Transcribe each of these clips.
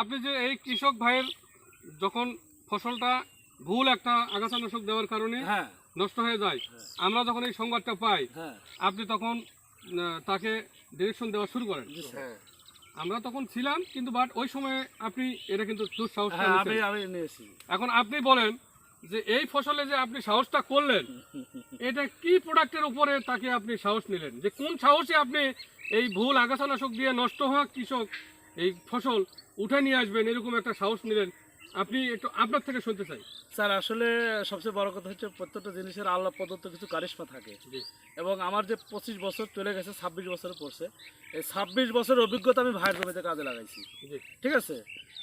আপনি যে এই কৃষক ভাইয়ের যখন ফসলটা ভুল একটা আগাছানাশক দেওয়ার কারণে হ্যাঁ নষ্ট হয়ে যায়, আমরা যখন এই সংবাদটা পাই হ্যাঁ আপনি তখন তাকে ডিরেকশন দেওয়া শুরু করেন। জি স্যার। হ্যাঁ আমরা তখন ছিলাম, কিন্তু বাট ওই সময় আপনি এটা কিন্তু দুঃসাহস হ্যাঁ করেছেন। আমি নিয়েছি। এখন আপনি বলেন যে এই ফসলে যে আপনি সাহসটা করলেন, এটা কি প্রোডাক্টের উপরে তাকে আপনি সাহস নিলেন, যে কোন সাহসে আপনি এই ভুল আগাছানাশক দিয়ে নষ্ট হওয়া কৃষক এই ফসল উঠে নিয়ে আসবেন, এরকম একটা সাহস নিলেন? আপনি একটু আপনার থেকে শুনতে চাই। স্যার আসলে সবচেয়ে বড় কথা হচ্ছে প্রত্যেকটা জিনিসের আল্লাহ প্রদত্ত কিছু কারিশমা থাকে, জি এবং আমার যে 25 বছর চলে গেছে 26 বছরে পড়ছে, এই 26 বছরের অভিজ্ঞতা আমি ভাইয়ের জমিতে কাজে লাগাইছি। জি ঠিক আছে,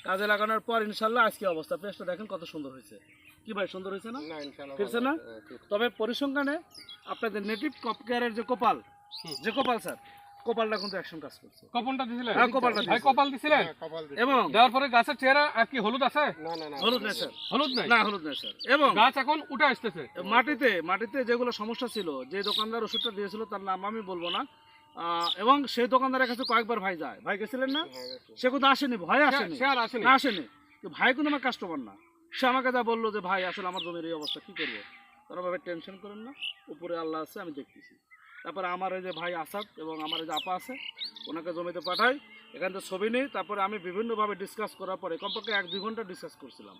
কাজে লাগানোর পর ইনশাল্লাহ আজকে অবস্থা পেঁয়াজটা দেখেন কত সুন্দর হয়েছে। কি ভাই সুন্দর হয়েছে না? না ইনশাআল্লাহ ফিরছে না? তবে পরিসংখ্যানে আপনাদের নেটিভ ক্রপ কেয়ারের যে কোপাল, যে কোপাল স্যার, কোপালটা কিন্তু অ্যাকশন কাজ করছে। কপনটা দিছিলেন? হ্যাঁ, কপালটা ভাই দিয়েছি। কপাল দিছিলেন? হ্যাঁ, কপাল দিছি। এবং দেওয়ার পরে গাছের চেহারা আর কি হলুদ আছে? না না না হলুদ নেই স্যার, হলুদ নাই, না হলুদ নেই স্যার। এবং গাছ এখন উঠে আসতেছে। মাটিতে যেগুলো সমস্যা ছিল, যে দোকানদার ওষুধটা দিয়েছিল তার নাম আমি বলবো না, এবং সেই দোকানদারের কাছে কয়েকবার ভাই যায়, ভাই গেছিলেন না? হ্যাঁ, গেছে। সে কিন্তু আসেনি, ভয় আসেনি, সে আর আসেনি। না আসেনি। তো ভাই কিন্তু আমার কাস্টমার না, সে আমাকে যা বললো যে ভাই আসলে আমার জমির এই অবস্থা, কি করবো? তারা ভাবে টেনশন করেন না, উপরে আল্লাহ আছে, আমি দেখতেছি। তারপরে আমার এই যে ভাই আসাদ এবং আমার এই যে আপা আছে, ওনাকে জমিতে পাঠাই, এখান থেকে ছবি নেই। তারপরে আমি বিভিন্নভাবে ডিসকাস করার পরে কমপক্ষে 1-2 ঘন্টা ডিসকাস করছিলাম,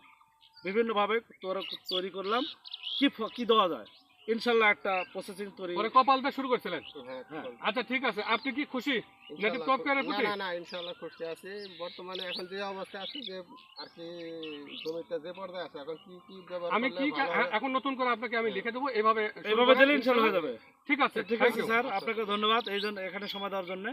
বিভিন্নভাবে তৈরি করলাম কি দেওয়া যায়। ইনশাল্লাহ একটা প্রসেসিং তৈরি। পরে কপাল দিয়ে শুরু করছিলেন? হ্যাঁ, হ্যাঁ। কপাল। আচ্ছা ঠিক আছে, আপনি কি খুশি নেটিভ ইনশাআল্লাহ ক্রপ কেয়ারের না প্রতি? না না ইনশাআল্লাহ খুশি আছি। বর্তমানে এখন যে অবস্থা আছে, যে আর কি জমিতে যে পর্যায়ে আছে, এখন কি কি ব্যবহার আমি করলে কি ভালো হয়? এখন নতুন করে আপনাকে আমি লিখে দেবো, এইভাবে শুরু এইভাবে করেন, দিলে ইনশাল্লাহ হয়ে যাবে। ঠিক আছে, ঠিক thank আছে you. স্যার, আপনাকে ধন্যবাদ এই জন্য এখানে সময় দেওয়ার জন্য।